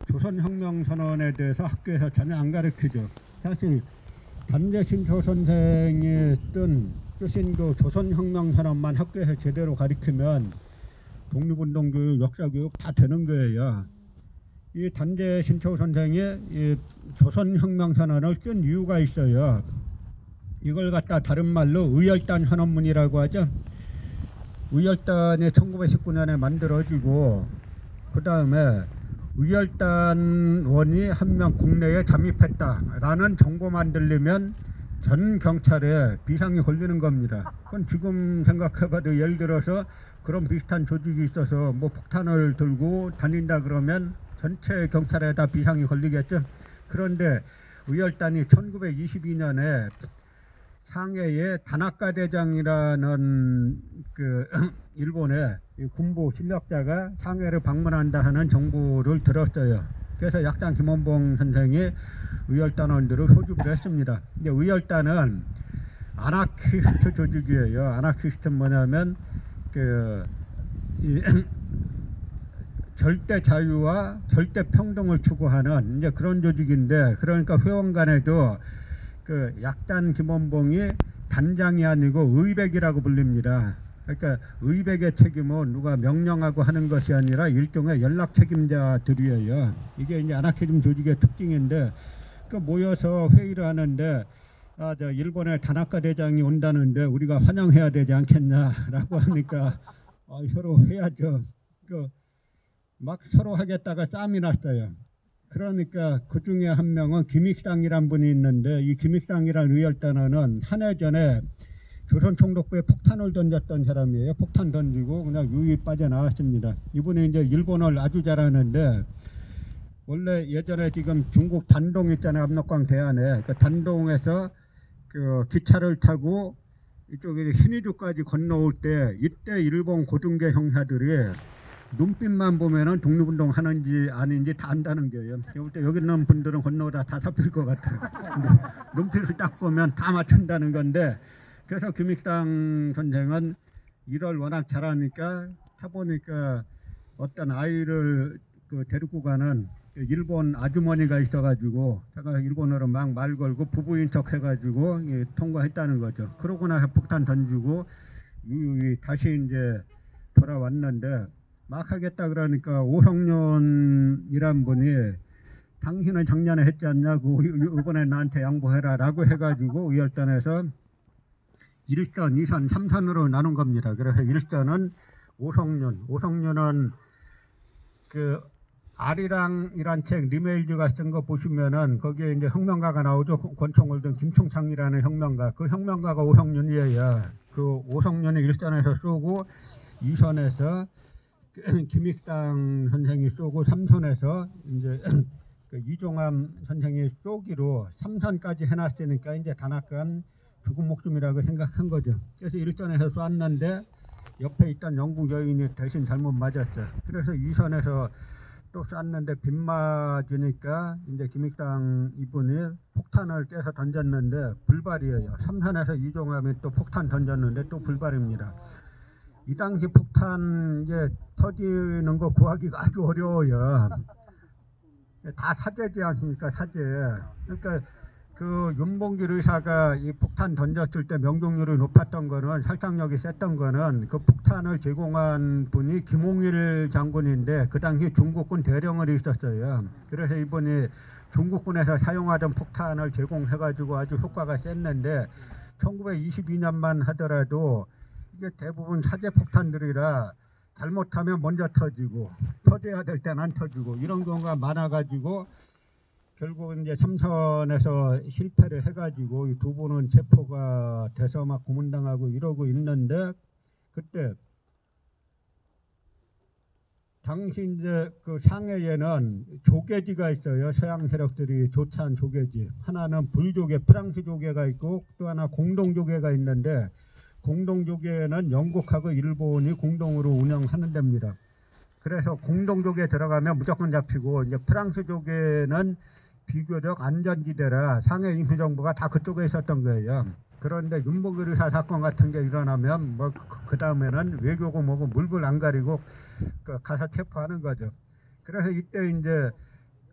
조선혁명선언에 대해서 학교에서 전혀 안 가르치죠. 사실 단재신초 선생이 뜬 쓰신 그 조선혁명선언만 학교에서 제대로 가르치면 독립운동교육, 역사교육 다 되는 거예요. 이 단재신초 선생이 이 조선혁명선언을 쓴 이유가 있어요. 이걸 갖다 다른 말로 의열단 선언문이라고 하죠. 의열단이 1919년에 만들어지고 그 다음에 의열단원이 한 명 국내에 잠입했다라는 정보만 들리면 전 경찰에 비상이 걸리는 겁니다. 그건 지금 생각해봐도 예를 들어서 그런 비슷한 조직이 있어서 뭐 폭탄을 들고 다닌다 그러면 전체 경찰에다 비상이 걸리겠죠. 그런데 의열단이 1922년에 상해의 다나카 대장이라는 그 일본의 군부 실력자가 상해를 방문한다 하는 정보를 들었어요. 그래서 약장 김원봉 선생이 의열단원들을 소집을 했습니다. 근데 의열단은 아나키스트 조직이에요. 아나키스트는 뭐냐면 절대 자유와 절대 평등을 추구하는 이제 그런 조직인데, 그러니까 회원 간에도 그 약단 김원봉이 단장이 아니고 의백이라고 불립니다. 그러니까 의백의 책임은 누가 명령하고 하는 것이 아니라 일종의 연락 책임자들이에요. 이게 이제 아나키즘 조직의 특징인데, 그 모여서 회의를 하는데 저 일본의 다나카 대장이 온다는데 우리가 환영해야 되지 않겠냐라고 하니까 서로 해야죠. 막 서로 하겠다가 싸움이 났어요. 그러니까 그 중에 한 명은 김익상이란 분이 있는데, 이 김익상이란 의열단원은 한 해 전에 조선총독부에 폭탄을 던졌던 사람이에요. 폭탄 던지고 그냥 유유 빠져나왔습니다. 이분이 이제 일본어를 아주 잘하는데, 원래 예전에 지금 중국 단동 있잖아요. 압록강 대안에. 그 단동에서 그 기차를 타고 이쪽에 신의주까지 건너올 때, 이때 일본 고등계 형사들이 눈빛만 보면은 독립운동 하는지 아닌지 다 안다는 거예요. 볼 때 여기 있는 분들은 건너오다 다 잡힐 것 같아요. 눈빛을 딱 보면 다 맞춘다는 건데, 그래서 김익상 선생은 일을 워낙 잘하니까 타보니까 어떤 아이를 데리고 가는 일본 아주머니가 있어가지고 제가 일본어로 막 말 걸고 부부인 척 해가지고 통과했다는 거죠. 그러고 나서 폭탄 던지고 유유히 다시 이제 돌아왔는데, 막 하겠다 그러니까 오성년이란 분이 당신은 작년에 했지 않냐고 이번에 나한테 양보해라 라고 해가지고 의열단에서 1선, 2선, 3선으로 나눈 겁니다. 그래서 1선은 오성년은 그 아리랑이란 책 리메일즈가 쓴 거 보시면은 거기에 이제 혁명가가 나오죠. 권총을 든 김총창이라는 혁명가. 그 혁명가가 오성년이에요. 그 오성년이 1선에서 쏘고 2선에서 김익상 선생이 쏘고 3선에서 이제 그 이종암 선생이 쏘기로 3선까지 해놨으니까 이제 다나카는 죽은 목숨이라고 생각한 거죠. 그래서 1선에서 쐈는데 옆에 있던 영국 여인이 대신 잘못 맞았죠. 그래서 2선에서 또 쐈는데 빗 맞으니까 이제 김익상 이분이 폭탄을 떼서 던졌는데 불발이에요. 3선에서 이종암이 또 폭탄 던졌는데 또 불발입니다. 이 당시 폭탄 이제 터지는 거 구하기가 아주 어려워요. 다 사제지 않습니까? 사제. 그러니까 그 윤봉길 의사가 이 폭탄 던졌을 때 명중률이 높았던 거는, 살상력이 셌던 거는 그 폭탄을 제공한 분이 김홍일 장군인데 그 당시 중국군 대령을 있었어요. 그래서 이분이 중국군에서 사용하던 폭탄을 제공해가지고 아주 효과가 셌는데, 1922년만 하더라도 이게 대부분 사제 폭탄들이라 잘못하면 먼저 터지고 터져야 될 때는 안 터지고 이런 경우가 많아가지고 결국 이제 3선에서 실패를 해가지고 이 두 분은 체포가 돼서 막 고문당하고 이러고 있는데, 그때 당시 이제 그 상해에는 조계지가 있어요. 서양 세력들이 조찬 조계지. 하나는 불조계, 프랑스 조계가 있고 또 하나 공동조계가 있는데, 공동조계는 영국하고 일본이 공동으로 운영하는 데입니다. 그래서 공동조계에 들어가면 무조건 잡히고, 이제 프랑스 조계는 비교적 안전지대라 상해 임시정부가 다 그쪽에 있었던 거예요. 그런데 윤봉길 의사 사건 같은 게 일어나면 뭐 그 다음에는 외교고 뭐고 물불 안 가리고 가서 체포하는 거죠. 그래서 이때 이제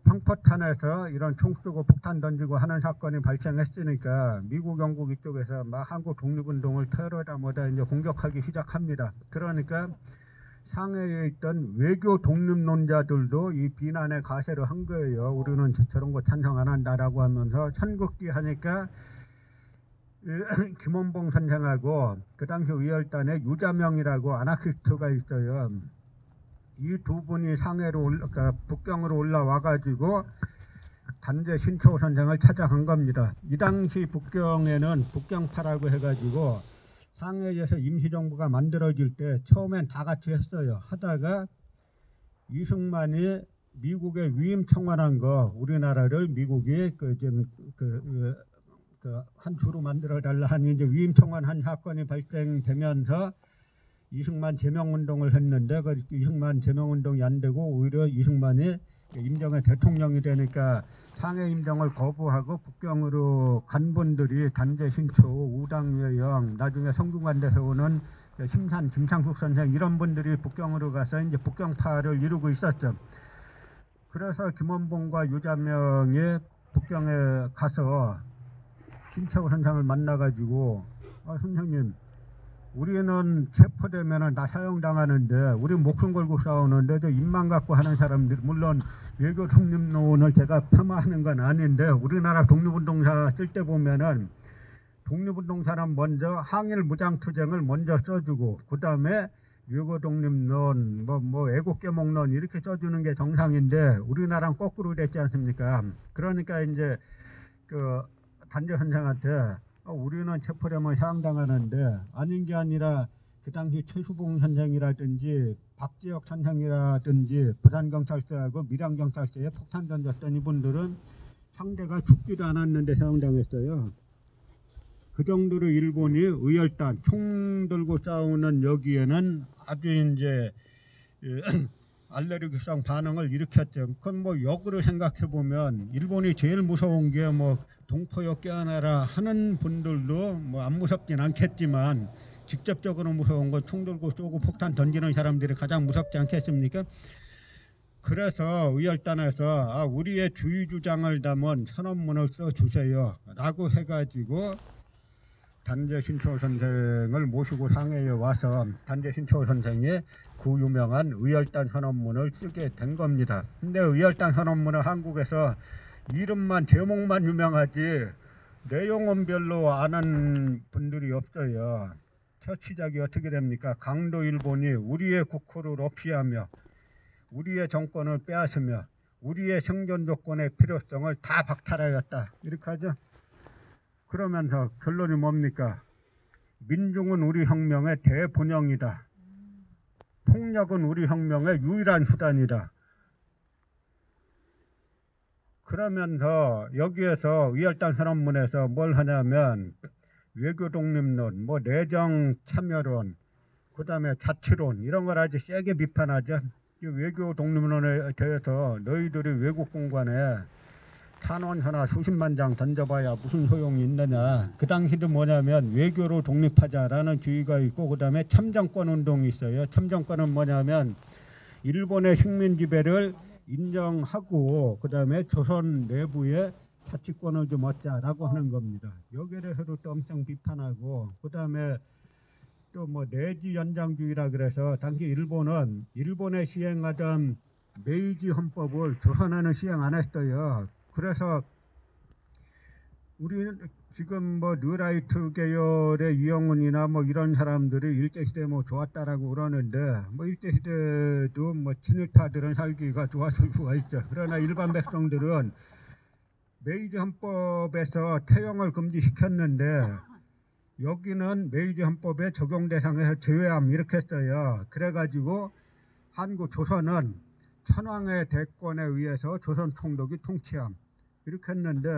평포탄에서 이런 총 쏘고 폭탄 던지고 하는 사건이 발생했으니까 미국, 영국 이쪽에서 막 한국 독립운동을 테러다 뭐다 이제 공격하기 시작합니다. 그러니까 상해에 있던 외교 독립론자들도 이 비난의 가세를 한 거예요. 우리는 저런 거 찬성 안 한다라고 하면서 천국기 하니까 김원봉 선생하고 그 당시 의열단에 유자명이라고 아나키스트가 있어요. 이 두 분이 상해로 그러니까 북경으로 올라와 가지고 단재 신초 선생을 찾아간 겁니다. 이 당시 북경에는 북경파라고 해가지고 상해에서 임시정부가 만들어질 때 처음엔 다 같이 했어요. 하다가 이승만이 미국에 위임 청원한 거 우리나라를 미국이 한 주로 만들어 달라 하니 이제 위임 청원한 사건이 발생되면서 이승만 제명운동을 했는데 그 이승만 제명운동이 안 되고 오히려 이승만이 임정의 대통령이 되니까 상해 임정을 거부하고 북경으로 간 분들이 단재 신초, 우당유영, 나중에 성균관대 세우는 심산 김창숙 선생 이런 분들이 북경으로 가서 이제 북경파를 이루고 있었죠. 그래서 김원봉과 유자명이 북경에 가서 신초 선생을 만나가지고 선생님 우리는 체포되면 다 사형당하는데 우리 목숨 걸고 싸우는데 저 입만 갖고 하는 사람들 물론 외교 독립론을 제가 폄하하는 건 아닌데 우리나라 독립운동사 쓸 때 보면은 독립운동사는 먼저 항일 무장투쟁을 먼저 써주고 그 다음에 외교 독립론 뭐 애국계몽론 이렇게 써주는 게 정상인데 우리나라는 거꾸로 됐지 않습니까? 그러니까 이제 그 단재 선생한테 우리는 체포되면 사형당하는데 아닌 게 아니라 그 당시 최수봉 선생이라든지 박지혁 선생이라든지 부산경찰서하고 밀양경찰서에 폭탄 던졌던 이분들은 상대가 죽지도 않았는데 사형당했어요. 그 정도로 일본이 의열단 총 들고 싸우는 여기에는 아주 이제 알레르기성 반응을 일으켰죠. 그건 뭐 역으로 생각해 보면 일본이 제일 무서운 게 뭐 동포여 깨어나라 하는 분들도 뭐 안 무섭진 않겠지만 직접적으로 무서운 건 총 들고 쏘고 폭탄 던지는 사람들이 가장 무섭지 않겠습니까? 그래서 의열단에서 우리의 주의 주장을 담은 선언문을 써주세요 라고 해가지고 단재 신초 선생을 모시고 상해에 와서 단재 신초 선생이 그 유명한 의열단 선언문을 쓰게 된 겁니다. 근데 의열단 선언문은 한국에서 이름만 제목만 유명하지 내용은 별로 아는 분들이 없어요. 첫 시작이 어떻게 됩니까? 강도 일본이 우리의 국호를 없이하며 우리의 정권을 빼앗으며 우리의 생존 조건의 필요성을 다 박탈하였다. 이렇게 하죠. 그러면서 결론이 뭡니까? 민중은 우리 혁명의 대본영이다. 폭력은 우리 혁명의 유일한 수단이다. 그러면서 여기에서 의열단 선언문에서 뭘 하냐면 외교 독립론, 뭐 내정 참여론, 그 다음에 자치론 이런 걸 아주 세게 비판하죠. 이 외교 독립론에 대해서 너희들이 외국 공관에 탄원서나 수십만 장 던져봐야 무슨 소용이 있느냐. 그 당시도 뭐냐면 외교로 독립하자라는 주의가 있고 그 다음에 참정권 운동이 있어요. 참정권은 뭐냐면 일본의 식민 지배를 인정하고 그 다음에 조선 내부에 자치권을 좀 얻자라고 하는 겁니다. 여기에 대해서도 또 엄청 비판하고 그 다음에 또 뭐 내지 연장주의라 그래서 당시 일본은 일본에 시행하던 메이지 헌법을 조선에는 시행 안 했어요. 그래서 우리는 지금 뭐 뉴라이트 계열의 이영훈이나 뭐 이런 사람들이 일제시대 뭐 좋았다라고 그러는데 뭐 일제시대도 뭐 친일파들은 살기가 좋았을 수가 있죠. 그러나 일반 백성들은 메이지 헌법에서 태형을 금지시켰는데 여기는 메이지 헌법의 적용 대상에서 제외함 이렇게 했어요. 그래가지고 한국 조선은 천황의 대권에 의해서 조선 총독이 통치함 이렇게 했는데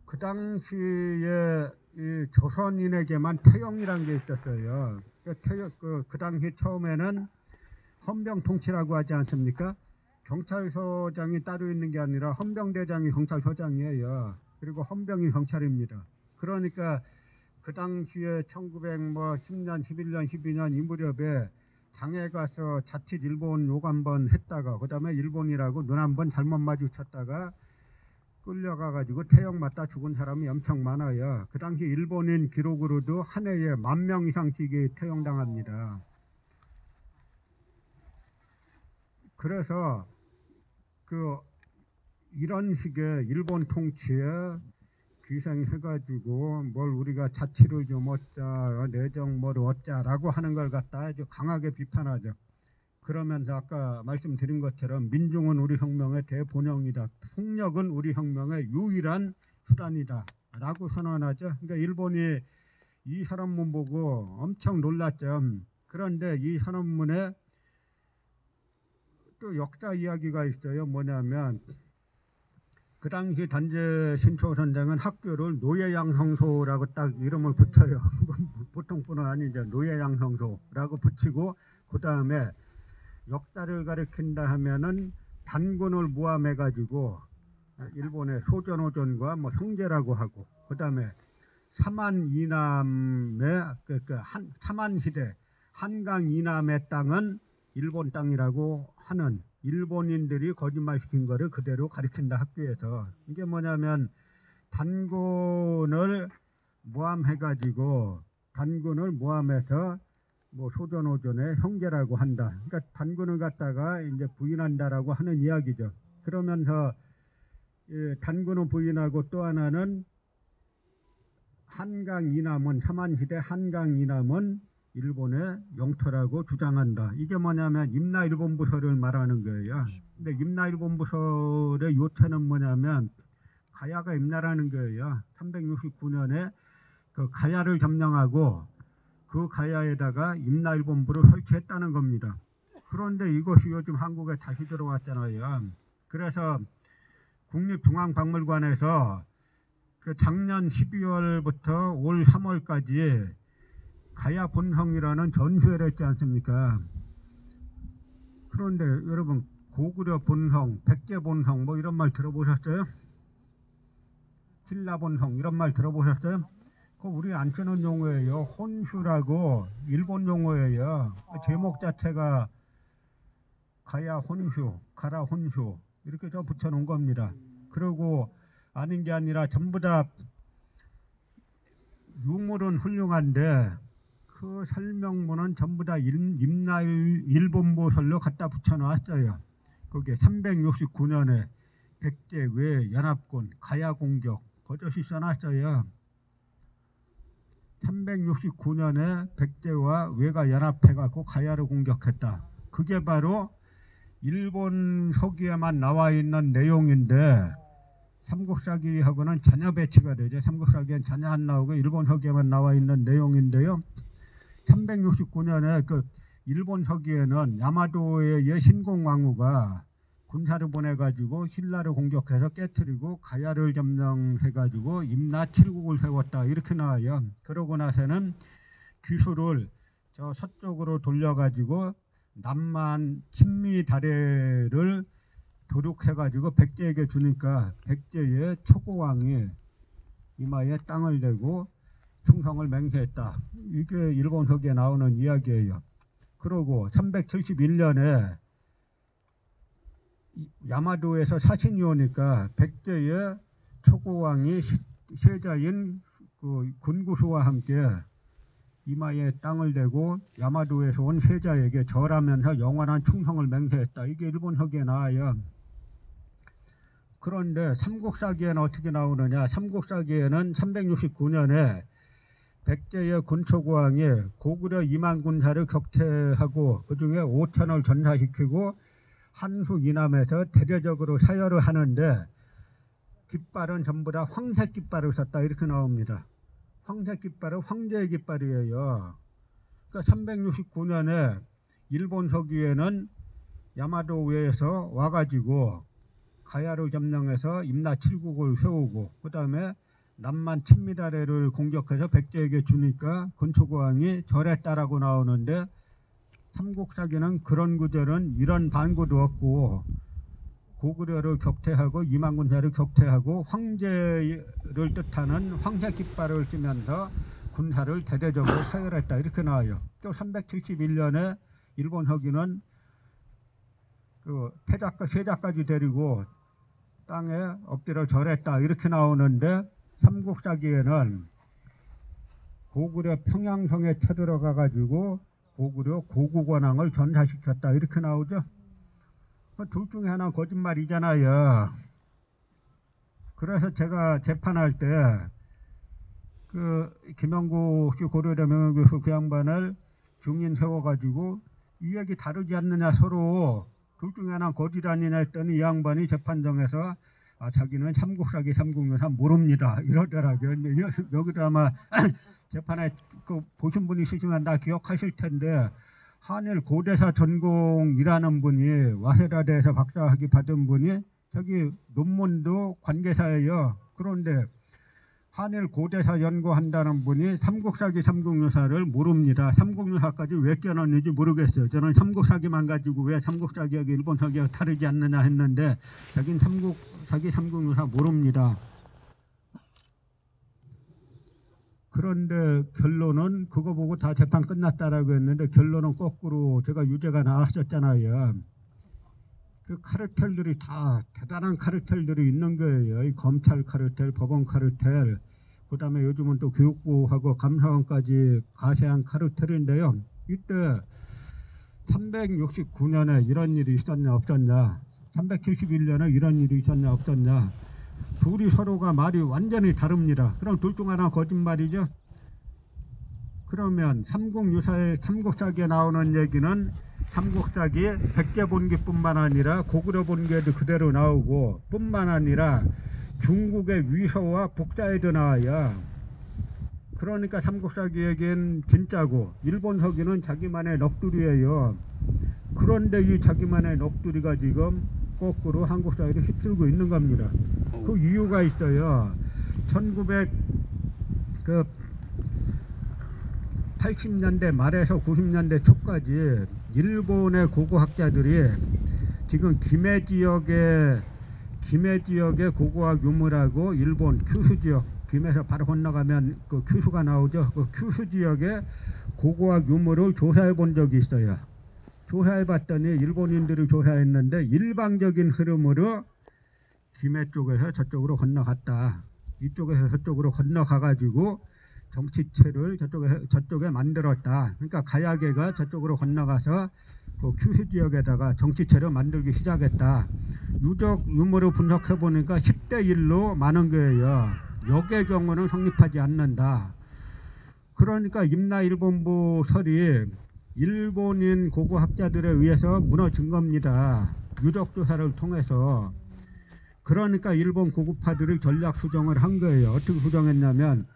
그 당시에 이 조선인에게만 태형이라는 게 있었어요. 그 당시 처음에는 헌병 통치라고 하지 않습니까? 경찰서장이 따로 있는 게 아니라 헌병대장이 경찰서장이에요. 그리고 헌병이 경찰입니다. 그러니까 그 당시에 1910년, 11년, 12년 이 무렵에 장에 가서 자칫 일본 욕 한번 했다가 그다음에 일본이라고 눈 한번 잘못 마주쳤다가 끌려가가지고 태형 맞다 죽은 사람이 엄청 많아요. 그 당시 일본인 기록으로도 한 해에 10,000명 이상씩이 태형당합니다. 그래서 이런 식의 일본 통치에 귀생해가지고 뭘 우리가 자치를 좀 얻자, 내정 뭘 얻자라고 하는 걸 갖다 아주 강하게 비판하죠. 그러면서 아까 말씀드린 것처럼 민중은 우리 혁명의 대본영이다. 폭력은 우리 혁명의 유일한 수단이다. 라고 선언하죠. 그러니까 일본이 이 선언문 보고 엄청 놀랐죠. 그런데 이 선언문에 또 역사 이야기가 있어요. 뭐냐면 그 당시 단재 신초선장은 학교를 노예양성소라고 딱 이름을 붙여요. 보통 분은 아니죠. 노예양성소라고 붙이고 그 다음에 역사를 가리킨다 하면은 단군을 모함해가지고 일본의 소전오전과 뭐 형제라고 하고 그 다음에 사만 이남의 사만 시대 한강 이남의 땅은 일본 땅이라고 하는 일본인들이 거짓말시킨 거를 그대로 가리킨다 학교에서. 이게 뭐냐면 단군을 모함해가지고 단군을 모함해서 뭐 소전오전의 형제라고 한다. 그러니까 단군을 갖다가 이제 부인한다라고 하는 이야기죠. 그러면서 단군을 부인하고 또 하나는 한강 이남은 사만시대 한강 이남은 일본의 영토라고 주장한다. 이게 뭐냐면 임나일본부설을 말하는 거예요. 근데 임나일본부설의 요체는 뭐냐면 가야가 임나라는 거예요. 369년에 그 가야를 점령하고 그 가야에다가 임나일본부를 설치했다는 겁니다. 그런데 이것이 요즘 한국에 다시 들어왔잖아요. 그래서 국립중앙박물관에서 그 작년 12월부터 올 3월까지 가야 본성이라는 전시회를 했지 않습니까? 그런데 여러분 고구려 본성, 백제 본성 뭐 이런 말 들어보셨어요? 신라 본성 이런 말 들어보셨어요? 그거 우리 안 쓰는 용어예요. 혼슈라고 일본 용어예요. 제목 자체가 가야 혼슈, 가라 혼슈 이렇게 저 붙여놓은 겁니다. 그리고 아닌 게 아니라 전부 다 유물은 훌륭한데 그 설명문은 전부 다 임나일본부설로 갖다 붙여놨어요. 거기에 369년에 백제 외 연합군 가야 공격 그것이 써놨어요. 369년에 백제와 외가 연합해갖고 가야를 공격했다. 그게 바로 일본 서기에만 나와 있는 내용인데 삼국사기하고는 전혀 배치가 되죠. 삼국사기엔 전혀 안 나오고 일본 서기에만 나와 있는 내용인데요. 369년에 그 일본 서기에는 야마도의 신공왕후가 군사를 보내가지고 신라를 공격해서 깨뜨리고 가야를 점령해가지고 임나 7국을 세웠다 이렇게 나와요. 그러고 나서는 귀수를 저 서쪽으로 돌려가지고 남만 친미 다래를 도륙해가지고 백제에게 주니까 백제의 초고왕이 이마에 땅을 대고 충성을 맹세했다. 이게 일본 서기에 나오는 이야기예요. 그러고 371년에 야마도에서 사신이 오니까 백제의 초고왕이 세자인 그 군구수와 함께 이마에 땅을 대고 야마도에서 온 세자에게 절하면서 영원한 충성을 맹세했다. 이게 일본 서기에 나와요. 그런데 삼국사기에는 어떻게 나오느냐. 삼국사기에는 369년에 백제의 군초고왕이 고구려 2만 군사를 격퇴하고 그 중에 5천을 전사시키고 한수 이남에서 대대적으로 사열을 하는데 깃발은 전부 다 황색 깃발을 썼다 이렇게 나옵니다. 황색 깃발은 황제의 깃발이에요. 그러니까 369년에 일본 서기에는 야마도 외에서 와가지고 가야를 점령해서 임나 7국을 세우고 그 다음에 남만 친미다래를 공격해서 백제에게 주니까 군초고왕이 절했다라고 나오는데 삼국사기는 그런 구절은 이런 반구도 없고 고구려를 격퇴하고 2만 군사를 격퇴하고 황제를 뜻하는 황색 깃발을 쓰면서 군사를 대대적으로 서열했다 이렇게 나와요. 또 371년에 일본 서기는 그 세자까지 데리고 땅에 엎드려 절했다 이렇게 나오는데 삼국사기에는 고구려 평양성에 쳐들어가 가지고 고구려 고구권왕을 전사시켰다 이렇게 나오죠. 둘 중에 하나 거짓말이잖아요. 그래서 제가 재판할 때 그 김영구 고려대 명예교수 그 양반을 증인 세워가지고 이 얘기 다르지 않느냐 서로 둘 중에 하나 거짓아니냐 했더니 이 양반이 재판정에서 자기는 삼국사기 삼국유사 모릅니다 이러더라고요. 여기도 아마 재판에 그 보신 분이 있으시면 다 기억하실 텐데 한일 고대사 전공이라는 분이 와세다대에서 박사학위 받은 분이 저기 논문도 관계사예요. 그런데 한일 고대사 연구한다는 분이 삼국사기 삼국유사를 모릅니다. 삼국유사까지 왜 껴넣는지 모르겠어요. 저는 삼국사기만 가지고 왜 삼국사기하고 일본사기하고 다르지 않느냐 했는데 자기는 삼국사기 삼국유사 모릅니다. 그런데 결론은 그거 보고 다 재판 끝났다라고 했는데 결론은 거꾸로 제가 유죄가 나왔었잖아요. 그 카르텔들이 다 대단한 카르텔들이 있는 거예요. 이 검찰 카르텔, 법원 카르텔, 그 다음에 요즘은 또 교육부하고 감사원까지 가세한 카르텔인데요. 이때 369년에 이런 일이 있었냐 없었냐, 371년에 이런 일이 있었냐 없었냐, 둘이 서로가 말이 완전히 다릅니다. 그럼 둘 중 하나 거짓말이죠. 그러면 삼국사기에 나오는 얘기는 삼국사기 백제본기뿐만 아니라 고구려 본기에도 그대로 나오고 뿐만 아니라 중국의 위서와 북자에도 나와요. 그러니까 삼국사기 얘기는 진짜고 일본 서기는 자기만의 넋두리예요. 그런데 이 자기만의 넋두리가 지금 거꾸로 한국사기를 휩쓸고 있는 겁니다. 그 이유가 있어요. 1980년대 말에서 90년대 초까지 일본의 고고학자들이 지금 김해 지역의 고고학 유물하고 일본 큐슈 지역, 김해에서 바로 건너가면 그 큐슈가 나오죠. 그 큐슈 지역의 고고학 유물을 조사해 본 적이 있어요. 조사해 봤더니 일본인들이 조사했는데 일방적인 흐름으로 김해 쪽에서 저쪽으로 건너갔다. 이쪽에서 저쪽으로 건너가 가지고 정치체를 저쪽에 만들었다. 그러니까 가야계가 저쪽으로 건너가서 그 큐슈 지역에다가 정치체를 만들기 시작했다. 유적 유물을 분석해 보니까 10대 1로 많은 거예요. 역의 경우는 성립하지 않는다. 그러니까 임나일본부 설이 일본인 고고학자들에 의해서 무너진 겁니다. 유적 조사를 통해서. 그러니까 일본 고급파들이 전략 수정을 한 거예요. 어떻게 수정했냐면,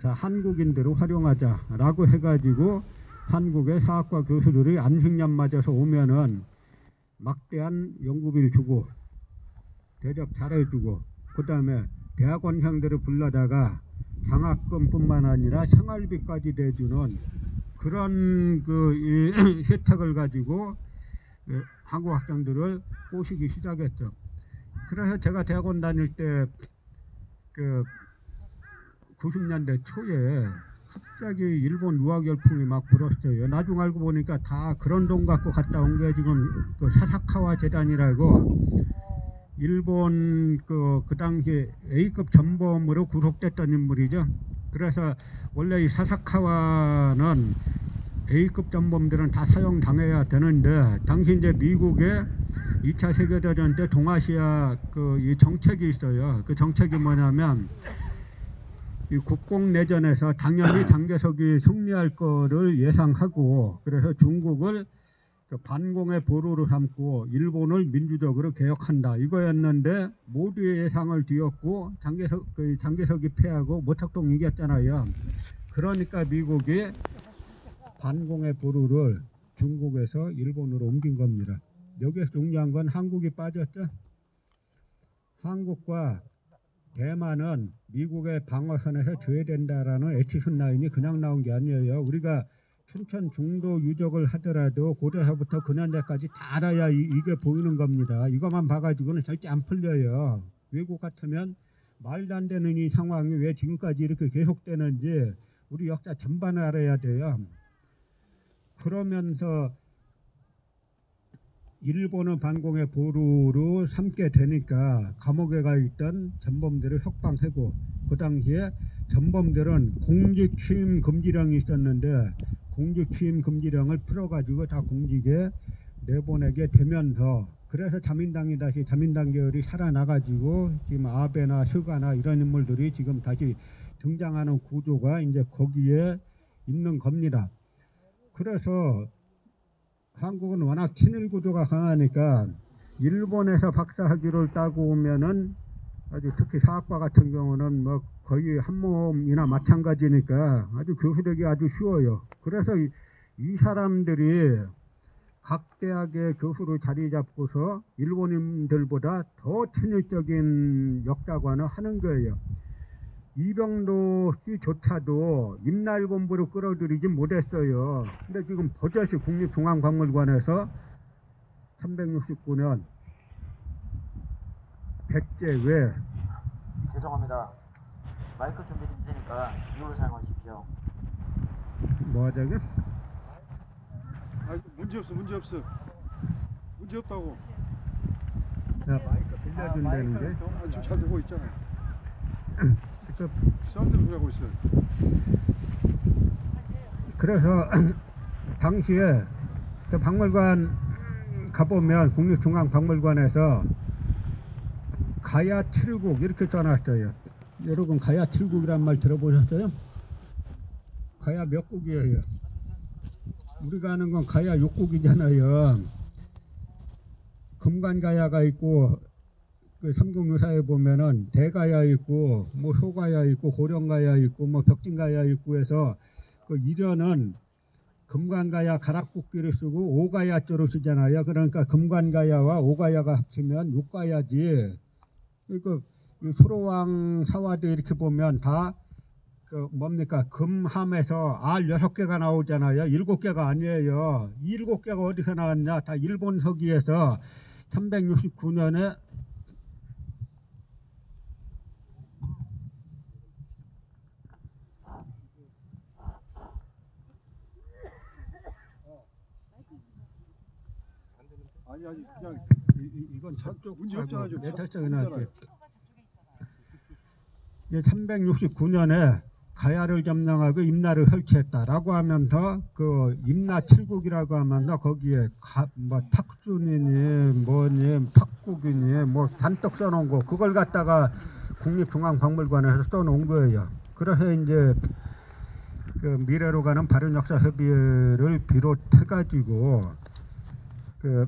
자, 한국인들을 활용하자라고 해가지고 한국의 사학과 교수들이 안식년 맞아서 오면은 막대한 연구비를 주고 대접 잘해주고, 그 다음에 대학원생들을 불러다가 장학금뿐만 아니라 생활비까지 대주는 그런 그 혜택을 가지고 한국 학생들을 꼬시기 시작했죠. 그래서 제가 대학원 다닐 때 그 90년대 초에 갑자기 일본 유학 열풍이 막 불었어요. 나중 알고 보니까 다 그런 돈 갖고 갔다 온 게 지금 그 사사카와 재단이라고 일본 그 당시 A급 전범으로 구속됐던 인물이죠. 그래서 원래 이 사사카와는 A급 전범들은 다 사형당해야 되는데, 당시 이제 미국의 2차 세계대전 때 동아시아 이 정책이 있어요. 그 정책이 뭐냐면, 이 국공내전에서 당연히 장개석이 승리할 거를 예상하고, 그래서 중국을 반공의 보루로 삼고 일본을 민주적으로 개혁한다 이거였는데, 모두의 예상을 뒤엎고 장개석이 패하고 모택동 이겼잖아요. 그러니까 미국이 반공의 보루를 중국에서 일본으로 옮긴 겁니다. 여기서 중요한 건 한국이 빠졌죠. 한국과 대만은 미국의 방어선에서 제외된다라는 에치슨 라인이 그냥 나온 게 아니에요. 우리가 춘천 중도 유적을 하더라도 고려서부터 근현대까지 다 알아야 이게 보이는 겁니다. 이것만 봐가지고는 절대 안 풀려요. 외국 같으면 말도 안 되는 이 상황이 왜 지금까지 이렇게 계속되는지 우리 역사 전반을 알아야 돼요. 그러면서 일본어 반공의 보루로 삼게 되니까 감옥에 가 있던 전범들을 석방하고, 그 당시에 전범들은 공직 취임 금지령이 있었는데 공직 취임 금지령을 풀어가지고 다 공직에 내보내게 되면서, 그래서 자민당이 다시 자민당 계열이 살아나가지고 지금 아베나 스가나 이런 인물들이 지금 다시 등장하는 구조가 이제 거기에 있는 겁니다. 그래서 한국은 워낙 친일 구조가 강하니까 일본에서 박사학위를 따고 오면은 아주 특히 사학과 같은 경우는 뭐 거의 한 몸이나 마찬가지니까 아주 교수되기 아주 쉬워요. 그래서 이 사람들이 각 대학의 교수로 자리 잡고서 일본인들보다 더 친일적인 역사관을 하는 거예요. 이병도 씨조차도 임날 공부로 끌어들이지 못했어요. 근데 지금 버젓이 국립중앙박물관에서 369년 백제 왜 죄송합니다. 마이크 준비된 테니까 이걸로 사용하십시오. 뭐 하자고요? 문제 없어. 문제 없다고. 자, 마이크 빌려준다는 게. 지금 잘 되고 있잖아요. 그, 사람들이 그러고 있어요. 그래서 당시에 저 박물관 가보면 국립중앙박물관에서 가야 7국 이렇게 써놨어요. 여러분 가야 7국이란 말 들어보셨어요? 가야 몇 국이에요? 우리가 아는 건 가야 6국이잖아요. 금관가야가 있고, 그 삼국유사에 보면은 대가야 있고, 뭐 소가야 있고, 고령가야 있고, 뭐 벽진가야 있고 해서 그 이련은 금관가야 가락붙기를 쓰고 오가야조로 쓰잖아요. 그러니까 금관가야와 오가야가 합치면 6가야지. 그러니까 소로왕 사화도 이렇게 보면 다 그 뭡니까 금함에서 알 6개가 나오잖아요. 7개가 아니에요. 7개가 어디서 나왔냐? 다 일본 서기에서 369년에 아니 그냥 이건 저쪽 문제 없잖아. 지금. 네, 됐어 그냥 369년에 가야를 점령하고 임나를 설치했다라고 하면서 그 임나 7국이라고 하면서 거기에 뭐 탁순이니 뭐니 탁국이니 뭐 잔뜩 써놓은 거 그걸 갖다가 국립중앙박물관에서 써놓은 거예요. 그래서 이제 그 미래로 가는 바른역사협의회를 비롯해가지고 그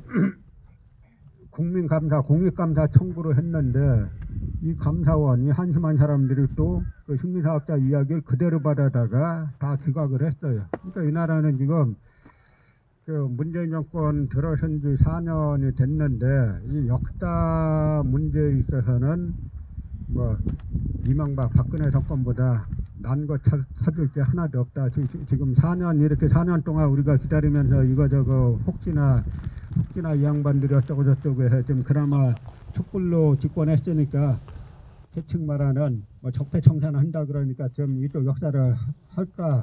국민감사, 공익감사 청구를 했는데 이 감사원이 한심한 사람들이 또 그 식민사학자 이야기를 그대로 받아다가 다 기각을 했어요. 그러니까 이 나라는 지금 그 문재인 정권 들어선 지 4년이 됐는데 이 역사 문제에 있어서는 뭐 이명박 박근혜 정권보다 난 거 찾을 게 하나도 없다. 지금 4년 이렇게 4년 동안 우리가 기다리면서 이거저거 혹시나 이 양반들이 어쩌고 저쩌고 해서 좀 그나마 촛불로 집권했으니까 대충 말하는 뭐 적폐청산 한다 그러니까 좀 이쪽 역사를 할까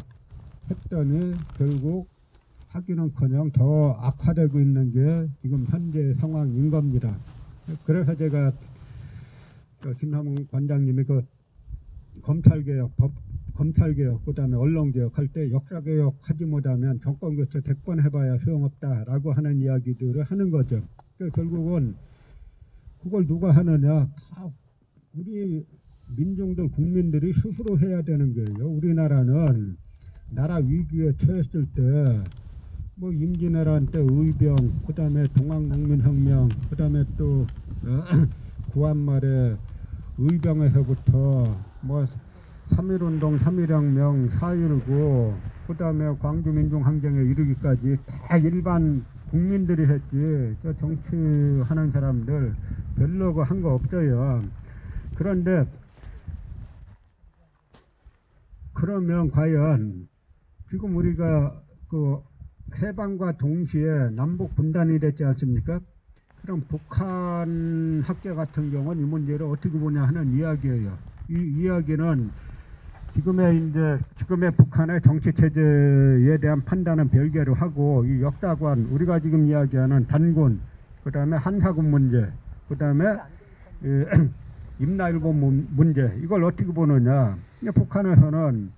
했더니 결국 하기는커녕 더 악화되고 있는 게 지금 현재 상황인 겁니다. 그래서 제가 김남훈 관장님이 그 검찰개혁, 검찰개혁, 그다음에 언론개혁 할 때 역사개혁하지 못하면 정권교체 100번 해봐야 소용없다라고 하는 이야기들을 하는 거죠. 결국은 그걸 누가 하느냐? 다 우리 민중들, 국민들이 스스로 해야 되는 거예요. 우리나라는 나라 위기에 처했을 때 뭐 임진왜란 때 의병, 그다음에 동학농민혁명, 그다음에 또 구한말에 의병에서부터 뭐 3.1운동, 3.1혁명, 4.19, 그 다음에 광주민중항쟁에 이르기까지 다 일반 국민들이 했지 저 정치하는 사람들 별로 한 거 없어요. 그런데 그러면 과연 지금 우리가 그 해방과 동시에 남북 분단이 됐지 않습니까? 그럼 북한 학계 같은 경우는 이 문제를 어떻게 보냐 하는 이야기예요. 이 이야기는 지금의 북한의 정치 체제에 대한 판단은 별개로 하고 이 역사관 우리가 지금 이야기하는 단군 그다음에 한사군 문제, 그다음에 임나일본 문제, 이걸 어떻게 보느냐. 북한에서는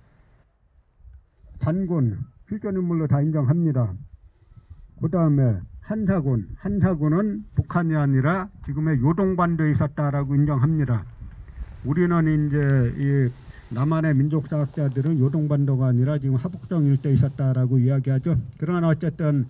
단군, 필전인물로 다 인정합니다. 그다음에 한사군은 북한이 아니라 지금의 요동반도에 있었다라고 인정합니다. 우리는 이제 이 남한의 민족사학자들은 요동반도가 아니라 지금 하북동 일대에 있었다라고 이야기하죠. 그러나 어쨌든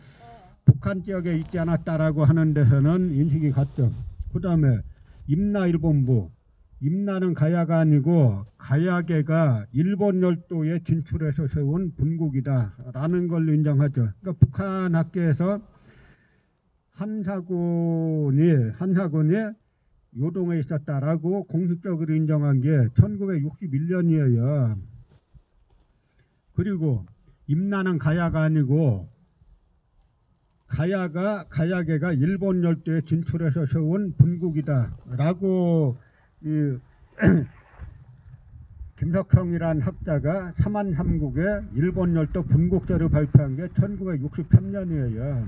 북한 지역에 있지 않았다라고 하는 데서는 인식이 같죠. 그다음에 임나일본부, 임나는 가야가 아니고 가야계가 일본 열도에 진출해서 세운 분국이다라는 걸 인정하죠. 그러니까 북한 학계에서 한사군이 요동에 있었다라고 공식적으로 인정한 게 1961년이에요. 그리고 임나는 가야가 아니고 가야계가 일본 열도에 진출해서 세운 분국이다라고 이 김석형이란 학자가 삼한삼국의 일본 열도 분국서를 발표한 게 1963년이에요.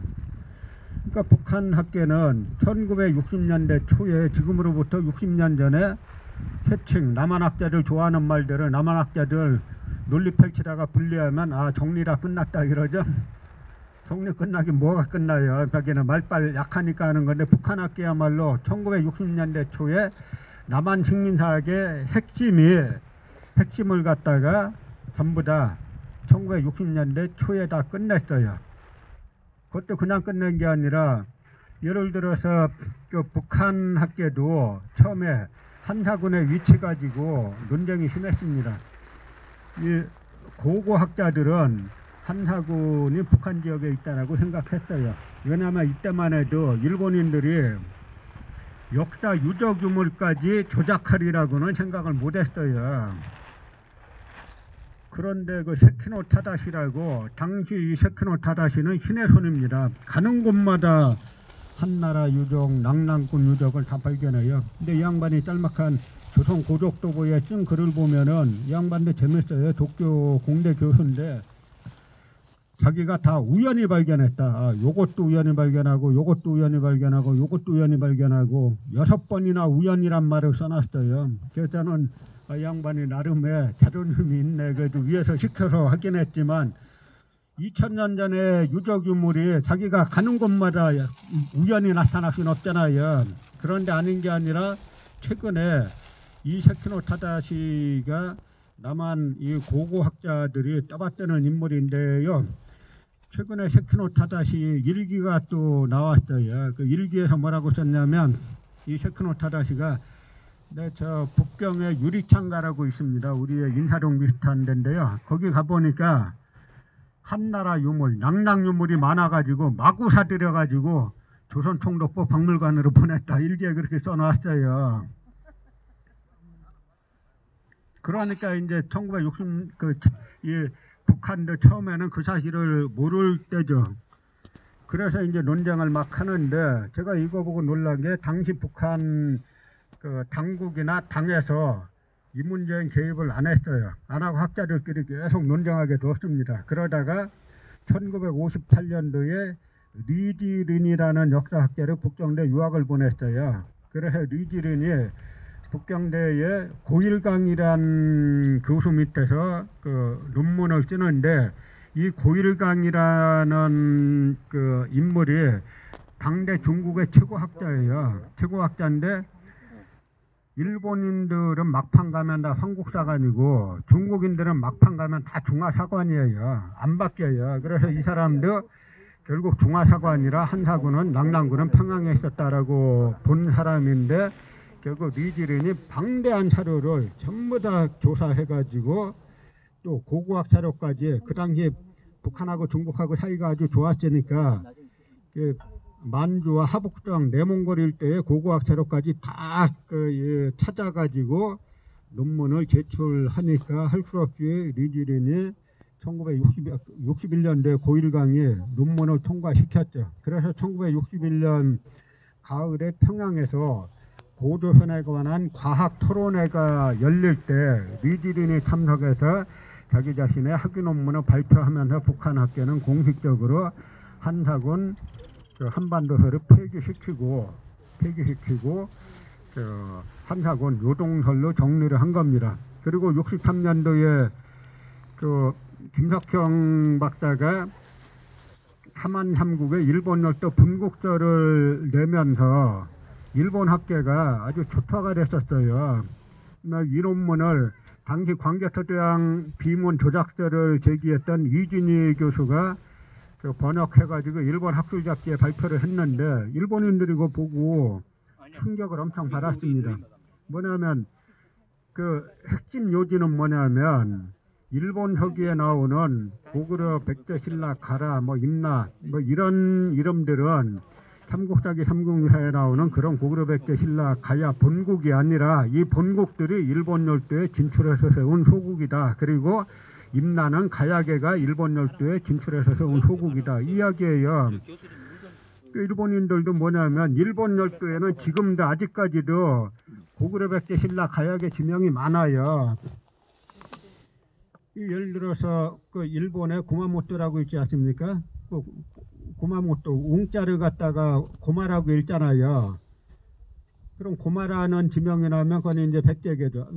그러니까 북한 학계는 1960년대 초에 지금으로부터 60년 전에 해칭 남한학자들 좋아하는 말대로 남한학자들 논리 펼치다가 분리하면 정리가 끝났다 이러죠. 정리 끝나긴 뭐가 끝나요. 자기는 말빨 약하니까 하는 건데 북한 학계야말로 1960년대 초에 남한 식민사학의 핵심을 갖다가 전부 다 1960년대 초에 다 끝냈어요. 그것도 그냥 끝낸 게 아니라 예를 들어서 그 북한 학계도 처음에 한사군의 위치 가지고 논쟁이 심했습니다. 이 고고학자들은 한사군이 북한 지역에 있다라고 생각했어요. 왜냐하면 이때만 해도 일본인들이 역사 유적 유물까지 조작하리라고는 생각을 못했어요. 그런데 그 세키노 타다시라고, 당시 이 세키노 타다시는 신의 손입니다. 가는 곳마다 한나라 유적, 낙랑군 유적을 다 발견해요. 근데 이 양반이 짤막한 조선 고족도보에 쓴 글을 보면은 이 양반도 재밌어요. 도쿄 공대 교수인데 자기가 다 우연히 발견했다. 요것도 우연히 발견하고 요것도 우연히 발견하고 요것도 우연히 발견하고 6번이나 우연이란 말을 써놨어요. 그래서 저는 이 양반이 나름의 자존심이 있네. 그래도 위에서 시켜서 하긴 했지만 2000년 전에 유적 유물이 자기가 가는 곳마다 우연히 나타날 수는 없잖아요. 그런데 아닌 게 아니라 최근에 이 세키노 타다시가 남한 이 고고학자들이 떠받드는 인물인데요. 최근에 세키노 타다시 일기가 또 나왔어요. 그 일기에서 뭐라고 썼냐면 이 세키노 타다시가 저 북경에 유리창가라고 있습니다. 우리의 인사동 비슷한 데인데요. 거기 가보니까 한나라 유물, 낙랑 유물이 많아가지고 마구 사들여가지고 조선총독부 박물관으로 보냈다. 일기에 그렇게 써놨어요. 그러니까 이제 1960 북한도 처음에는 그 사실을 모를 때죠. 그래서 이제 논쟁을 막 하는데 제가 이거 보고 놀란 게 당시 북한 그 당국이나 당에서 이 문제엔 개입을 안 했어요. 안 하고 학자들끼리 계속 논쟁하게 뒀습니다. 그러다가 1958년도에 리지린이라는 역사학자를 북경대 유학을 보냈어요. 그래서 리지린이 북경대의 고일강이란 교수 밑에서 그 논문을 쓰는데 이 고일강이라는 그 인물이 당대 중국의 최고학자예요. 최고학자인데 일본인들은 막판 가면 다 황국사관이고 중국인들은 막판 가면 다 중화사관이에요. 안 바뀌어요. 그래서 이 사람도 결국 중화사관이라 한사군은 낙랑군은 평양에 있었다라고 본 사람인데 결국 리지린이 방대한 자료를 전부 다 조사해가지고 또 고고학 자료까지 그 당시에 북한하고 중국하고 사이가 아주 좋았으니까 그 만주와 하북당 내몽골 일대의 고고학 자료까지 다 찾아가지고 논문을 제출하니까 할 수 없이 리지린이 1961년도에 고일강에 논문을 통과시켰죠. 그래서 1961년 가을에 평양에서 고조선에 관한 과학 토론회가 열릴 때 리지린이 참석해서 자기 자신의 학위 논문을 발표하면서 북한 학계는 공식적으로 한사군 그 한반도설을 폐기시키고 한사군 요동설로 정리를 한 겁니다. 그리고 63년도에 그 김석형 박사가 삼한삼국의 일본 열도 분국절을 내면서 일본 학계가 아주 초토화가 됐었어요. 이 논문을 당시 광개토대왕 비문 조작서를 제기했던 이준희 교수가 그 번역해가지고 일본 학술 잡지에 발표를 했는데 일본인들이 이거 보고 충격을 엄청 받았습니다. 뭐냐면 그 핵심 요지는 뭐냐면 일본 서기에 나오는 고구려 백제신라 가라 뭐 임나 뭐 이런 이름들은 삼국사기 삼국유사에 나오는 그런 고구려 백제신라 가야 본국이 아니라 이 본국들이 일본 열도에 진출해서 세운 소국이다. 그리고 임나는 가야계가 일본 열도에 진출해서 세운 소국이다. 이 이야기예요. 일본인들도 뭐냐면 일본 열도에는 지금도 아직까지도 고구려 백제 신라 가야계 지명이 많아요. 예를 들어서 그 일본의 고마모토라고 있지 않습니까? 그 고마모토 웅자를 갖다가 고마라고 읽잖아요. 그럼 고마라는 지명이 나오면 그건 이제 백제계죠.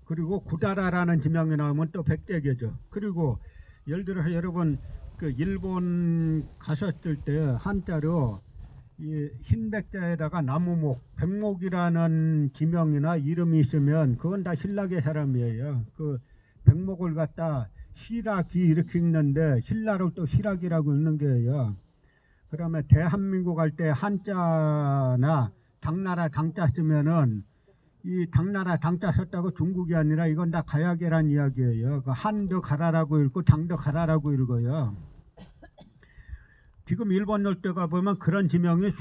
그리고 구다라라는 지명이 나오면 또 백제계죠. 그리고 예를 들어서 여러분 그 일본 가셨을 때 한자로 이 흰백자에다가 나무목, 백목이라는 지명이나 이름이 있으면 그건 다 신라계 사람이에요. 그 백목을 갖다 시라기 이렇게 읽는데 신라를 또 시라기라고 읽는 거예요. 그다음에 대한민국 할 때 한자나 당나라 당자 쓰면은 이 당나라 당자 썼다고 중국이 아니라 이건 다 가야계란 이야기예요. 그 한도 가라라고 읽고 당도 가라라고 읽어요. 지금 일본 열도가 보면 그런 지명이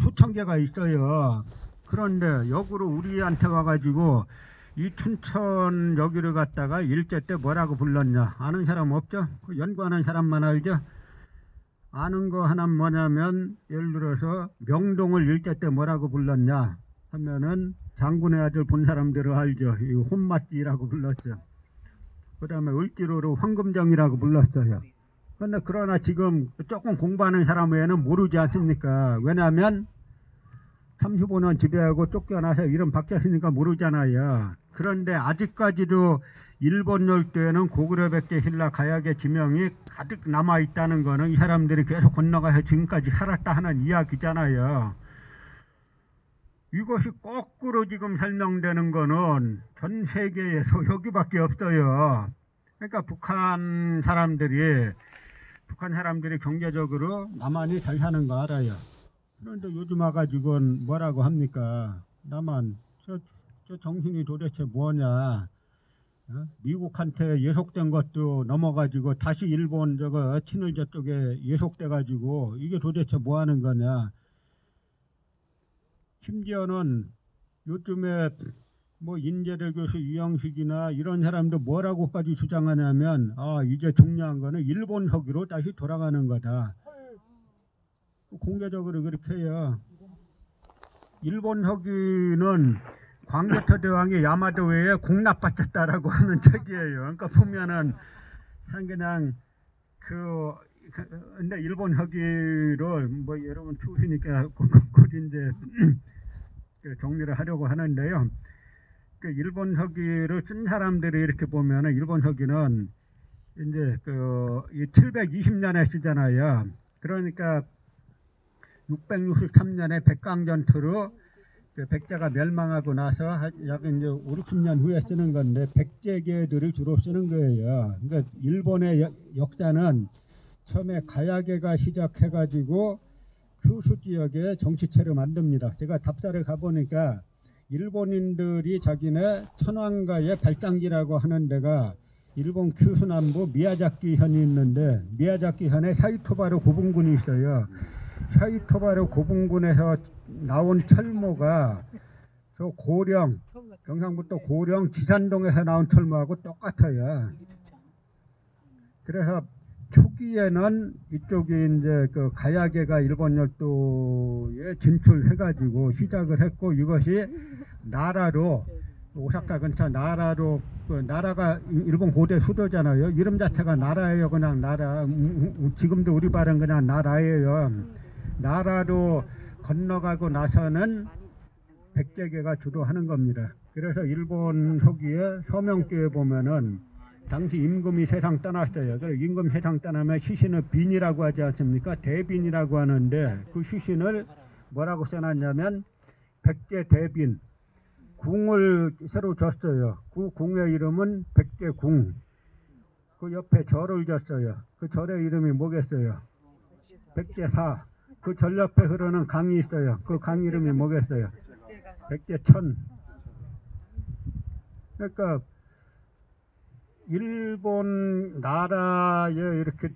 수천 개가 있어요. 그런데 역으로 우리한테 와가지고 이 춘천 여기를 갖다가 일제 때 뭐라고 불렀냐 아는 사람 없죠? 그 연구하는 사람만 알죠? 아는 거 하나는 뭐냐면 예를 들어서 명동을 일제 때 뭐라고 불렀냐 하면은 장군의 아들 본 사람들은 알죠. 이 혼맛지라고 불렀죠. 그 다음에 을지로로 황금정이라고 불렀어요. 그런데 그러나 지금 조금 공부하는 사람 외에는 모르지 않습니까? 왜냐하면 35년 지배하고 쫓겨나서 이름 바뀌었으니까 모르잖아요. 그런데 아직까지도 일본 열도에는 고구려 백제 신라 가야계 지명이 가득 남아있다는 거는 이 사람들이 계속 건너가서 지금까지 살았다 하는 이야기잖아요. 이것이 거꾸로 지금 설명되는 거는 전 세계에서 여기밖에 없어요. 그러니까 북한 사람들이 경제적으로 남한이 잘 사는 거 알아요. 그런데 요즘 와가지고는 뭐라고 합니까? 남한 저 정신이 도대체 뭐냐? 미국한테 예속된 것도 넘어가지고 다시 일본 저거 친일 저쪽에 예속돼가지고 이게 도대체 뭐 하는 거냐? 심지어는 요즘에 뭐 인재대 교수 이영식이나 이런 사람도 뭐라고까지 주장하냐면 이제 중요한 거는 일본 서기로 다시 돌아가는 거다. 공개적으로 그렇게 해요. 일본 서기는 광개토대왕이 야마도 외에 공납받았다라고 하는 책이에요. 그러니까 보면은 그냥 근데 일본 서기를 뭐 여러분 추우시니까 곧 이제 정리를 하려고 하는데요. 그 일본 서기를 쓴 사람들이 이렇게 보면은 일본 서기는 이제 720년에 쓰잖아요. 그러니까 663년에 백강전투로 백제가 멸망하고 나서 약 이제 5, 60년 후에 쓰는 건데 백제계들이 주로 쓰는 거예요. 그러니까 일본의 역사는 처음에 가야계가 시작해가지고 규슈 지역에 정치체를 만듭니다. 제가 답사를 가보니까 일본인들이 자기네 천황가의 발장지라고 하는 데가 일본 규슈 남부 미야자키현이 있는데 미야자키현에 사이토바르 고분군이 있어요. 사이토바르 고분군에서 나온 철모가 저 고령 경상북도 고령 지산동에서 나온 철모하고 똑같아요. 그래서 초기에는 이쪽이 이제 그 가야계가 일본 열도에 진출해가지고 시작을 했고 이것이 나라로 오사카 근처 나라로 그 나라가 일본 고대 수도잖아요. 이름 자체가 나라예요. 그냥 나라. 지금도 우리 발은 그냥 나라예요. 나라로 건너가고 나서는 백제계가 주도하는 겁니다. 그래서 일본 서기에 서명교에 보면은 당시 임금이 세상 떠났어요. 그래서 임금 세상 떠나면 시신을 빈이라고 하지 않습니까? 대빈이라고 하는데 그 시신을 뭐라고 써놨냐면 백제 대빈. 궁을 새로 졌어요. 그 궁의 이름은 백제궁. 그 옆에 절을 졌어요. 그 절의 이름이 뭐겠어요? 백제사. 그 절 옆에 흐르는 강이 있어요. 그 강 이름이 뭐겠어요? 백제천. 그러니까 일본 나라에 이렇게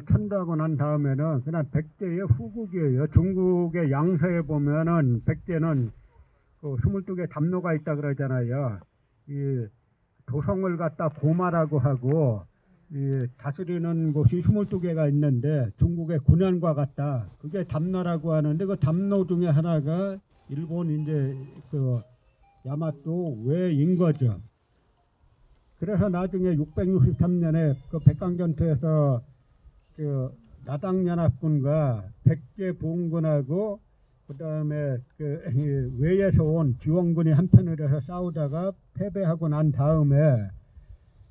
천도하고 난 다음에는 그냥 백제의 후국이에요. 중국의 양서에 보면은 백제는 그 22개 담로가 있다 그러잖아요. 이 도성을 갖다 고마라고 하고 이 다스리는 곳이 22개가 있는데 중국의 군현과 같다. 그게 담로라고 하는데 그 담로 중에 하나가 일본 이제 그 야마토 외인 거죠. 그래서 나중에 663년에 그 백강전투에서 그 나당연합군과 백제부흥군하고 그다음에 그 외에서 온 지원군이 한편으로 해서 싸우다가 패배하고 난 다음에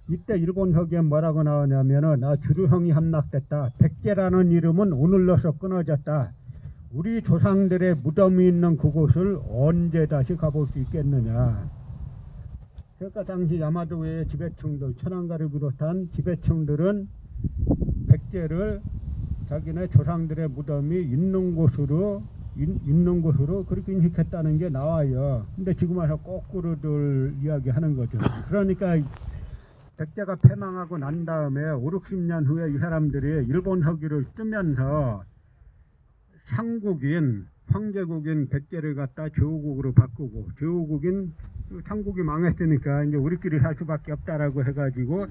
이때 일본 서기에 뭐라고 나오냐면은 주류형이 함락됐다. 백제라는 이름은 오늘로서 끊어졌다. 우리 조상들의 무덤이 있는 그곳을 언제 다시 가볼 수 있겠느냐. 그러니까 당시 야마도의 지배층들, 천황가를 비롯한 지배층들은 백제를 자기네 조상들의 무덤이 있는 곳으로 그렇게 인식했다는 게 나와요. 근데 지금 와서 거꾸로들 이야기하는 거죠. 그러니까 백제가 패망하고 난 다음에 5, 60년 후에 이 사람들이 일본 서기를 쓰면서 상국인 황제국인 백제를 갖다 제후국으로 바꾸고 제후국인 삼국이 망했으니까 이제 우리끼리 살 수밖에 없다라고 해가지고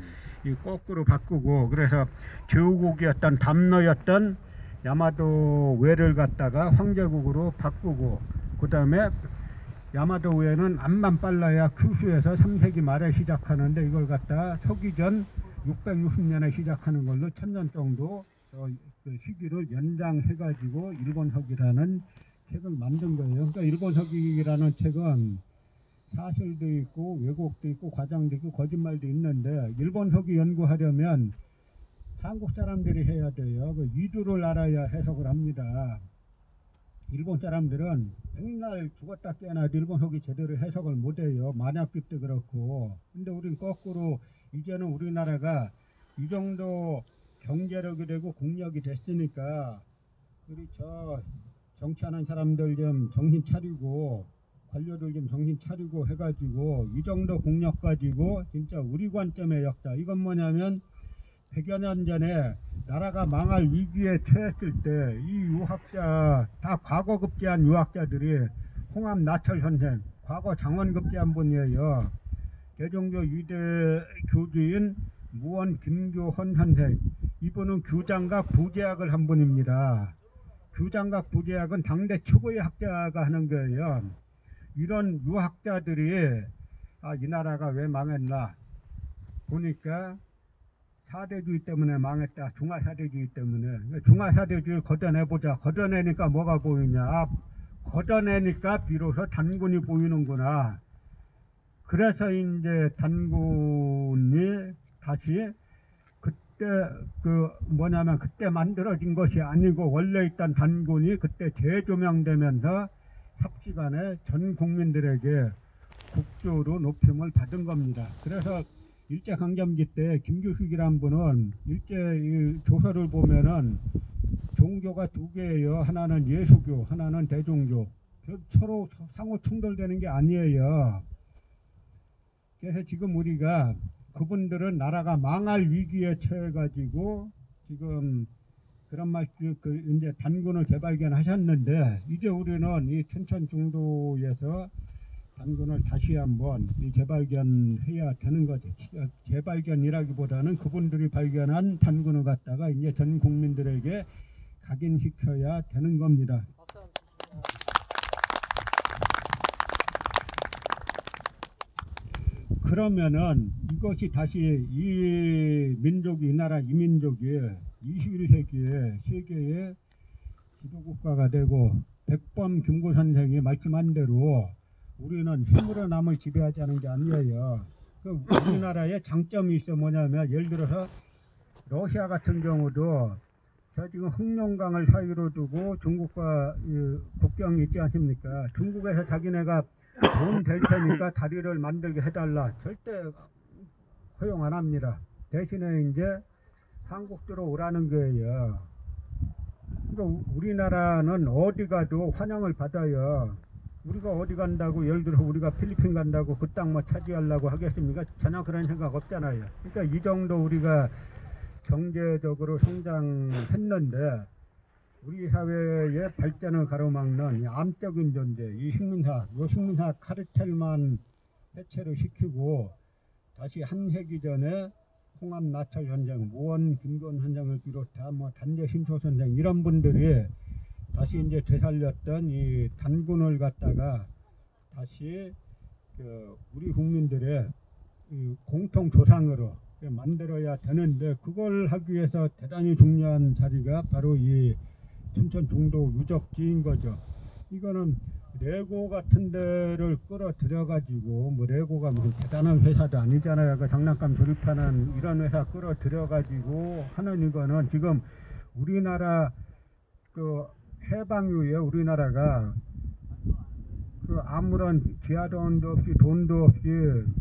이 거꾸로 바꾸고 그래서 제후국이었던 담노였던 야마도 외를 갖다가 황제국으로 바꾸고 그 다음에 야마도 외는 암만 빨라야 큐슈에서 3세기 말에 시작하는데 이걸 갖다 서기전 660년에 시작하는 걸로 1000년 정도 그 시기를 연장해가지고 일본 서기라는 책을 만든 거예요. 그러니까 일본 서기라는 책은 사실도 있고 왜곡도 있고 과장도 있고 거짓말도 있는데 일본 서기 연구하려면 한국 사람들이 해야 돼요. 그 이두를 알아야 해석을 합니다. 일본 사람들은 맨날 죽었다 깨어나도 일본 서기 제대로 해석을 못해요. 만약빚도 그렇고. 근데 우린 거꾸로 이제는 우리나라가 이 정도 경제력이 되고 국력이 됐으니까 우리 저 정치하는 사람들 좀 정신 차리고 관료들 좀 정신 차리고 해가지고 이 정도 국력 가지고 진짜 우리 관점의 역사. 이건 뭐냐면 100여 년 전에 나라가 망할 위기에 처했을 때 이 유학자 다 과거 급제한 유학자들이 홍합 나철 선생 과거 장원 급제한 분이에요. 대종교 유대 교주인 무원 김교헌 선생 이분은 규장각 부제학을 한 분입니다. 규장각 부제학은 당대 최고의 학자가 하는 거예요. 이런 유학자들이 이 나라가 왜 망했나 보니까 사대주의 때문에 망했다. 중화사대주의 때문에. 중화사대주의를 걷어내보자. 걷어내니까 뭐가 보이냐. 걷어내니까 비로소 단군이 보이는구나. 그래서 이제 단군이 다시 그때 그때 만들어진 것이 아니고 원래 있던 단군이 그때 재조명되면서 삽시간에 전 국민들에게 국조로 높임을 받은 겁니다. 그래서 일제강점기 때 김규식이란 분은 일제 조서를 보면은 종교가 두 개예요. 하나는 예수교, 하나는 대종교. 서로 상호 충돌되는 게 아니에요. 그래서 지금 우리가 그분들은 나라가 망할 위기에 처해가지고 지금 그런 이제 단군을 재발견하셨는데 이제 우리는 이 춘천중도에서 단군을 다시 한번 재발견해야 되는 거죠. 재발견이라기보다는 그분들이 발견한 단군을 갖다가 이제 전 국민들에게 각인시켜야 되는 겁니다. 그러면은 이것이 다시 이 민족이, 이 나라 이 민족이 21세기에 세계의 지도국가가 되고 백범 김구 선생이 말씀한 대로 우리는 힘으로 남을 지배하자는 게 아니에요. 그 우리나라의 장점이 있어 뭐냐면 예를 들어서 러시아 같은 경우도 저 지금 흑룡강을 사이로 두고 중국과 국경이 있지 않습니까? 중국에서 자기네가 돈 될 테니까 다리를 만들게 해달라. 절대 허용 안 합니다. 대신에 이제 한국 들어오라는 거예요. 그러니까 우리나라는 어디 가도 환영을 받아요. 우리가 어디 간다고 예를 들어서 우리가 필리핀 간다고 그 땅 뭐 차지하려고 하겠습니까? 전혀 그런 생각 없잖아요. 그러니까 이 정도 우리가 경제적으로 성장했는데 우리 사회의 발전을 가로막는 이 암적인 존재, 이 식민사 카르텔만 해체를 시키고 다시 한 세기 전에 홍합 나철 전쟁, 무원 김건 선생을 비롯한 뭐 단재 신초 선생 이런 분들이 다시 이제 되살렸던 이 단군을 갖다가 다시 우리 국민들의 이 공통 조상으로 만들어야 되는데 그걸 하기 위해서 대단히 중요한 자리가 바로 이 춘천 중도 유적지인 거죠. 이거는 레고 같은 데를 끌어들여 가지고 뭐 레고가 무슨 대단한 회사도 아니잖아요. 그 장난감 조립하는 이런 회사 끌어들여 가지고 하는 이거는 지금 우리나라 그 해방 이후에 우리나라가 그 아무런 지하자원도 없이 돈도 없이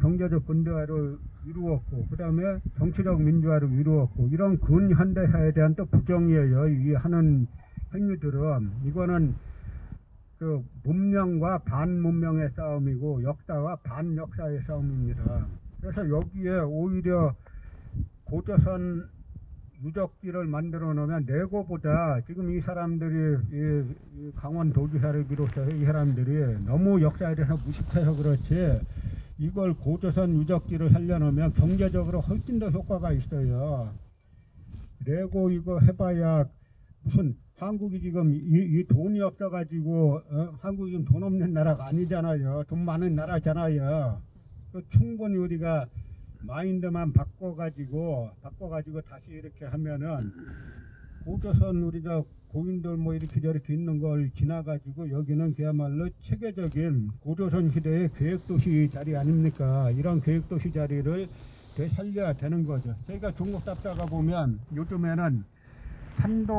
경제적 근대화를 이루었고 그 다음에 정치적 민주화를 이루었고 이런 근현대사에 대한 또 부정이에요. 이 하는 행위들은 이거는 그 문명과 반문명의 싸움이고 역사와 반역사의 싸움입니다. 그래서 여기에 오히려 고조선 유적지를 만들어 놓으면 레고보다 지금 이 사람들이 이 강원도지사를 비롯해서 이 사람들이 너무 역사에 대해서 무식해서 그렇지 이걸 고조선 유적지를 살려놓으면 경제적으로 훨씬 더 효과가 있어요. 레고 이거 해봐야 무슨 한국이 지금 이 돈이 없어가지고 한국이 지금 돈 없는 나라가 아니잖아요. 돈 많은 나라잖아요. 충분히 우리가 마인드만 바꿔가지고 다시 이렇게 하면은 고조선 우리가 고인들 뭐 이렇게 저렇게 있는 걸 지나가지고 여기는 그야말로 체계적인 고조선 시대의 계획도시 자리 아닙니까? 이런 계획도시 자리를 되살려야 되는 거죠. 저희가 중국 답사가 보면 요즘에는 산동성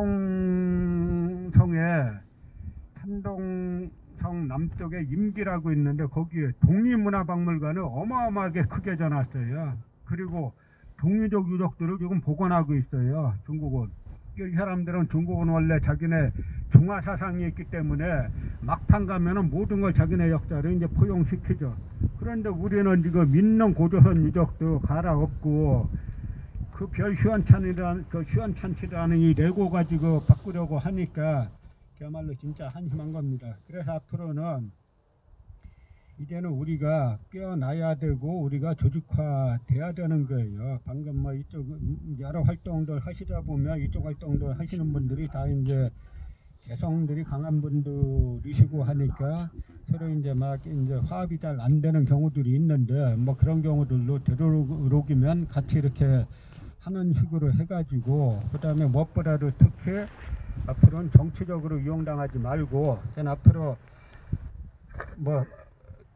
남쪽에 임기라고 있는데 거기에 독립문화박물관을 어마어마하게 크게 져놨어요. 그리고 동유적 유적들을 지금 복원하고 있어요. 중국은. 이 사람들은 중국은 원래 자기네 중화사상이 있기 때문에 막판 가면은 모든 걸 자기네 역사를 이제 포용시키죠. 그런데 우리는 지금 있는 고조선 유적도 갈아엎고 그 별 시원찮지라는 이 레고 가지고 바꾸려고 하니까 그야말로 진짜 한심한 겁니다. 그래서 앞으로는 이제는 우리가 깨어나야 되고 우리가 조직화돼야 되는 거예요. 방금 뭐 이쪽 여러 활동들 하시다 보면 이쪽 활동들 하시는 분들이 다 이제 개성들이 강한 분들이시고 하니까 서로 이제 막 이제 화합이 잘 안 되는 경우들이 있는데 뭐 그런 경우들로 되도록이면 같이 이렇게 하는 식으로 해가지고 그다음에 무엇보다도 특히 앞으로는 정치적으로 이용당하지 말고 그냥 앞으로 뭐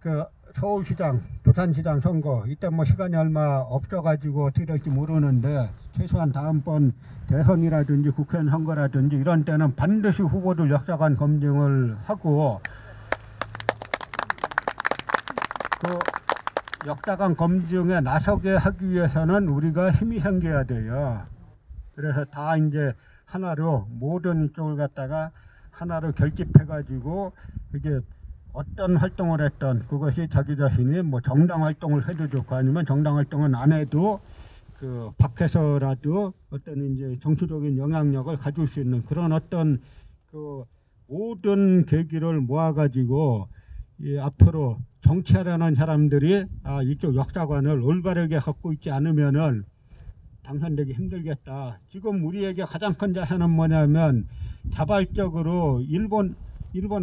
그 서울시장, 부산시장 선거 이때 뭐 시간이 얼마 없어가지고 어떻게 될지 모르는데 최소한 다음번 대선이라든지 국회의원 선거라든지 이런 때는 반드시 후보들 역사관 검증을 하고 그 역사관 검증에 나서게 하기 위해서는 우리가 힘이 생겨야 돼요. 그래서 다 이제 하나로 모든 이쪽을 갖다가 하나로 결집해가지고 이게 어떤 활동을 했던 그것이 자기 자신이 뭐 정당 활동을 해도 좋고 아니면 정당 활동은 안 해도 그 밖에서라도 어떤 이제 정치적인 영향력을 가질 수 있는 그런 어떤 그 모든 계기를 모아가지고 이 앞으로 정치하려는 사람들이 이쪽 역사관을 올바르게 갖고 있지 않으면은 당선되기 힘들겠다. 지금 우리에게 가장 큰 자산은 뭐냐면 자발적으로 일본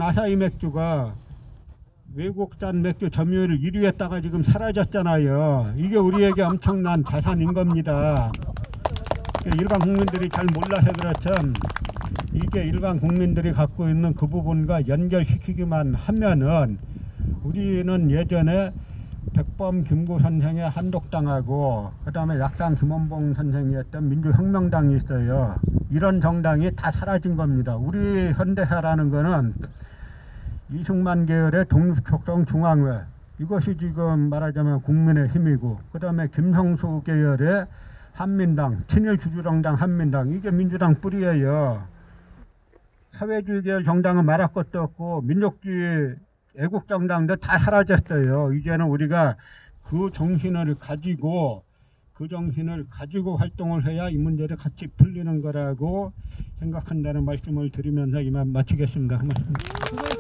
아사히 맥주가 외국산 맥주 점유율 1위 했다가 지금 사라졌잖아요. 이게 우리에게 엄청난 자산인 겁니다. 일반 국민들이 잘 몰라서 그렇죠. 이게 일반 국민들이 갖고 있는 그 부분과 연결시키기만 하면은 우리는 예전에 백범 김구 선생의 한독당하고 그 다음에 약당 김원봉 선생이었던 민주혁명당이 있어요. 이런 정당이 다 사라진 겁니다. 우리 현대사라는 거는 이승만 계열의 독립촉정 중앙회, 이것이 지금 말하자면 국민의힘이고, 그 다음에 김성수 계열의 한민당, 친일주주정당 한민당, 이게 민주당 뿌리예요. 사회주의 계열 정당은 말할 것도 없고 민족주의 애국정당도 다 사라졌어요. 이제는 우리가 그 정신을 가지고 활동을 해야 이 문제를 같이 풀리는 거라고 생각한다는 말씀을 드리면서 이만 마치겠습니다. 고맙습니다.